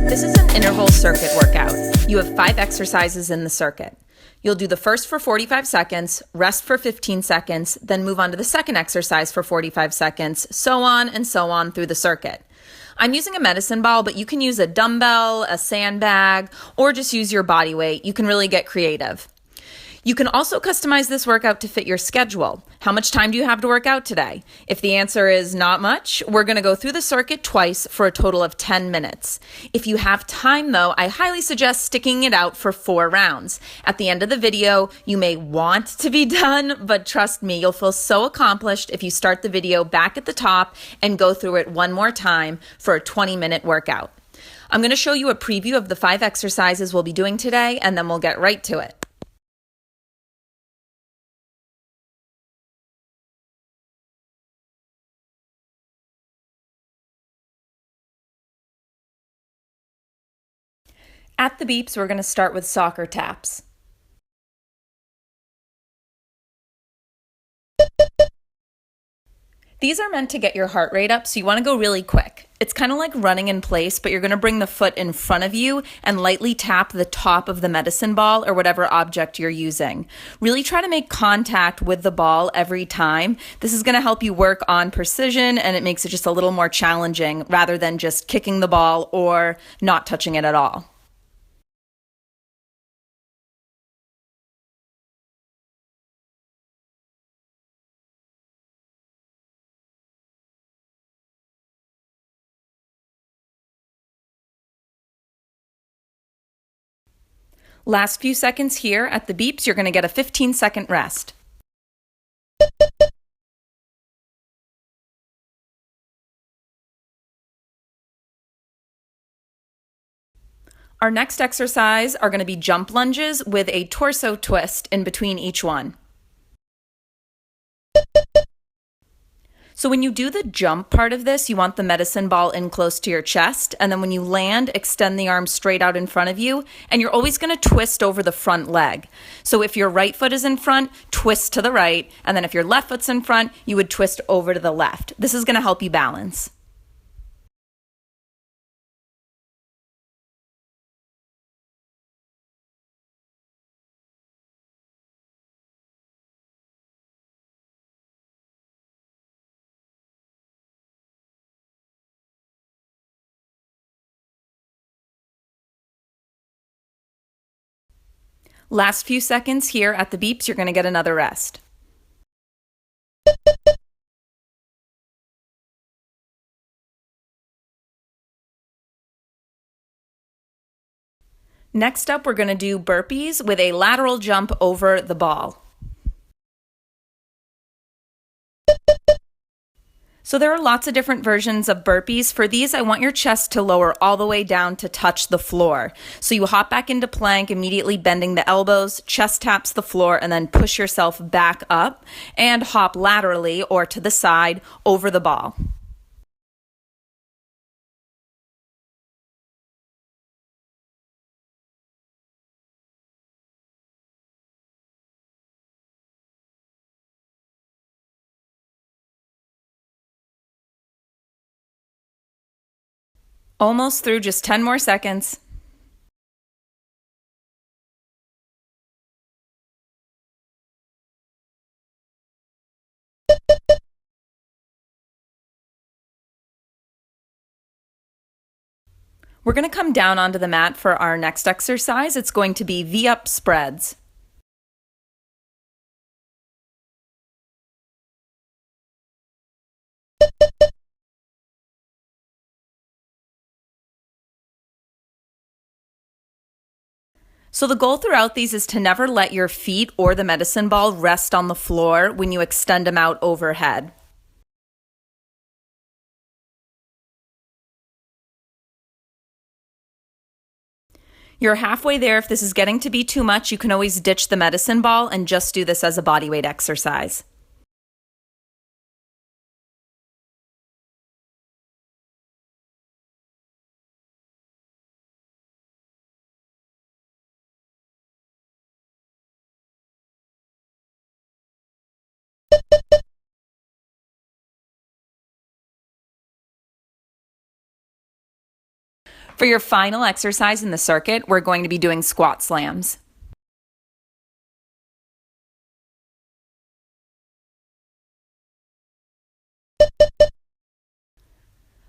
This is an interval circuit workout. You have 5 exercises in the circuit. You'll do the first for 45 seconds, rest for 15 seconds, then move on to the second exercise for 45 seconds, so on through the circuit. I'm using a medicine ball, but you can use a dumbbell, a sandbag, or just use your body weight. You can really get creative. You can also customize this workout to fit your schedule. How much time do you have to work out today? If the answer is not much, we're going to go through the circuit twice for a total of 10 minutes. If you have time though, I highly suggest sticking it out for 4 rounds. At the end of the video, you may want to be done, but trust me, you'll feel so accomplished if you start the video back at the top and go through it one more time for a 20-minute workout. I'm going to show you a preview of the 5 exercises we'll be doing today, and then we'll get right to it. At the beeps, we're going to start with soccer taps. These are meant to get your heart rate up, so you want to go really quick. It's kind of like running in place, but you're going to bring the foot in front of you and lightly tap the top of the medicine ball or whatever object you're using. Really try to make contact with the ball every time. This is going to help you work on precision, and it makes it just a little more challenging rather than just kicking the ball or not touching it at all. Last few seconds here at the beeps, you're going to get a 15-second rest. Our next exercise are going to be jump lunges with a torso twist in between each one. So when you do the jump part of this, you want the medicine ball in close to your chest, and then when you land, extend the arm straight out in front of you, and you're always going to twist over the front leg. So if your right foot is in front, twist to the right, and then if your left foot's in front, you would twist over to the left. This is going to help you balance. Last few seconds here at the beeps, you're going to get another rest. Next up, we're going to do burpees with a lateral jump over the ball. So there are lots of different versions of burpees. For these, I want your chest to lower all the way down to touch the floor. So you hop back into plank, immediately bending the elbows, chest taps the floor, and then push yourself back up and hop laterally or to the side over the ball. Almost through, just 10 more seconds. We're going to come down onto the mat for our next exercise. It's going to be V-up spreads. So the goal throughout these is to never let your feet or the medicine ball rest on the floor when you extend them out overhead. You're halfway there. If this is getting to be too much, you can always ditch the medicine ball and just do this as a bodyweight exercise. For your final exercise in the circuit, we're going to be doing squat slams.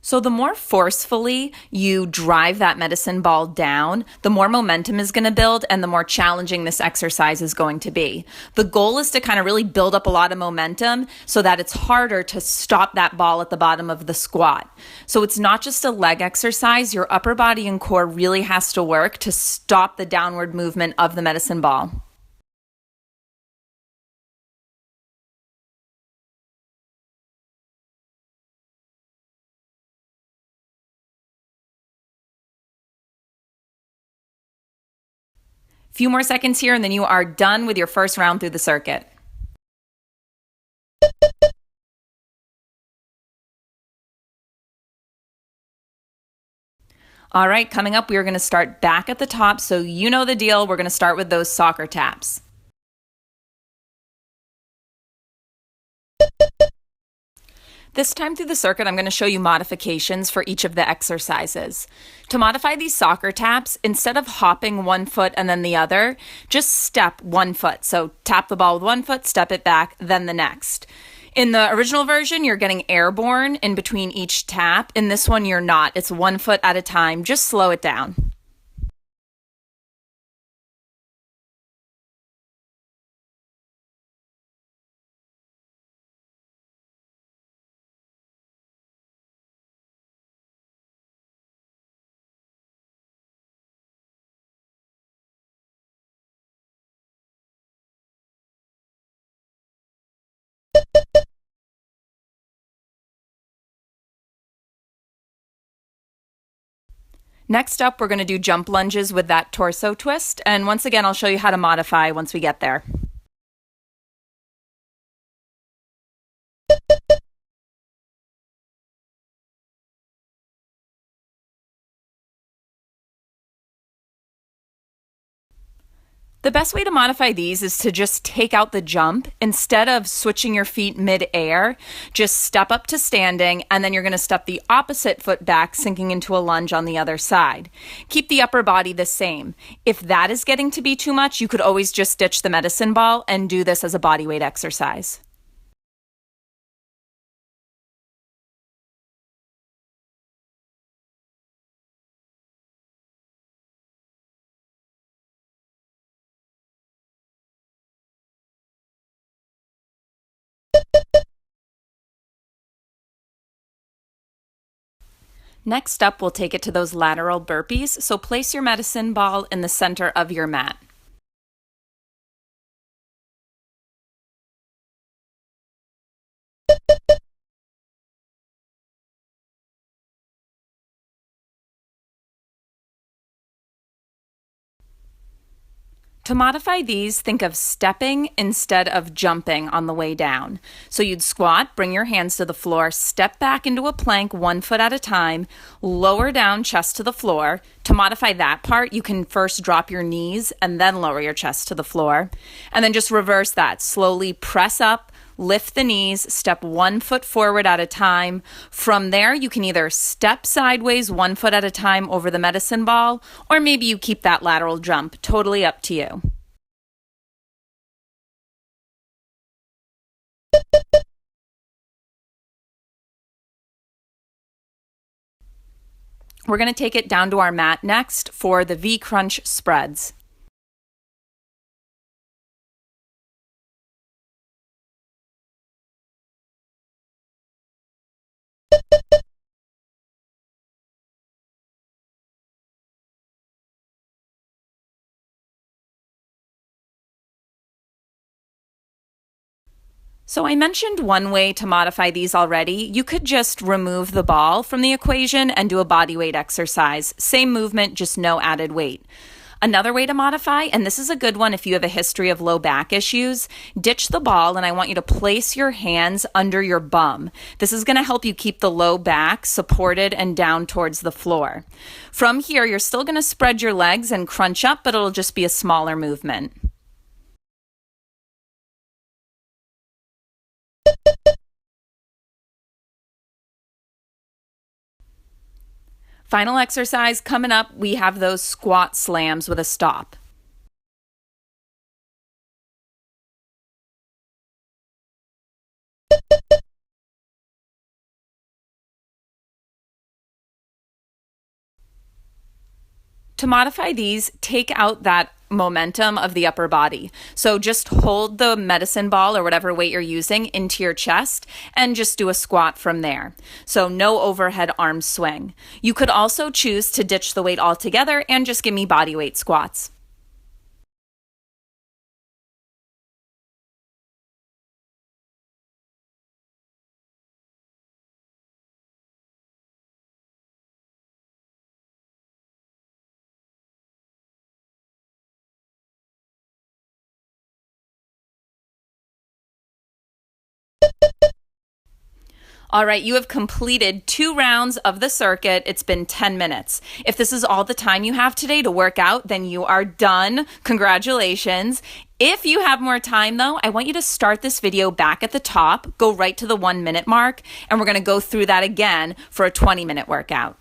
So the more forcefully you drive that medicine ball down, the more momentum is going to build and the more challenging this exercise is going to be. The goal is to kind of really build up a lot of momentum so that it's harder to stop that ball at the bottom of the squat. So it's not just a leg exercise. Your upper body and core really has to work to stop the downward movement of the medicine ball. Few more seconds here and then you are done with your first round through the circuit. All right, coming up, we are going to start back at the top. So you know the deal. We're going to start with those soccer taps. This time through the circuit, I'm going to show you modifications for each of the exercises. To modify these soccer taps, instead of hopping one foot and then the other, just step one foot. So tap the ball with one foot, step it back, then the next. In the original version, you're getting airborne in between each tap. In this one, you're not. It's 1 foot at a time. Just slow it down. Next up, we're going to do jump lunges with that torso twist. And once again, I'll show you how to modify once we get there. The best way to modify these is to just take out the jump. Instead of switching your feet mid-air, just step up to standing, and then you're going to step the opposite foot back, sinking into a lunge on the other side. Keep the upper body the same. If that is getting to be too much, you could always just ditch the medicine ball and do this as a bodyweight exercise. Next up, we'll take it to those lateral burpees. So place your medicine ball in the center of your mat. To modify these, think of stepping instead of jumping on the way down. So you'd squat, bring your hands to the floor, step back into a plank 1 foot at a time, lower down chest to the floor. To modify that part, you can first drop your knees and then lower your chest to the floor. And then just reverse that. Slowly press up, lift the knees, step 1 foot forward at a time. From there, you can either step sideways 1 foot at a time over the medicine ball, or maybe you keep that lateral jump. Totally up to you. We're going to take it down to our mat next for the V-crunch spreads. So I mentioned one way to modify these already. You could just remove the ball from the equation and do a body weight exercise. Same movement, just no added weight. Another way to modify, and this is a good one if you have a history of low back issues, ditch the ball and I want you to place your hands under your bum. This is going to help you keep the low back supported and down towards the floor. From here, you're still going to spread your legs and crunch up, but it'll just be a smaller movement. Final exercise coming up, we have those squat slams with a stop. To modify these, take out that momentum of the upper body. So just hold the medicine ball or whatever weight you're using into your chest and just do a squat from there. So no overhead arm swing. You could also choose to ditch the weight altogether and just give me body weight squats. All right, you have completed 2 rounds of the circuit. It's been 10 minutes. If this is all the time you have today to work out, then you are done. Congratulations. If you have more time though, I want you to start this video back at the top, go right to the 1 minute mark, and we're gonna go through that again for a 20-minute workout.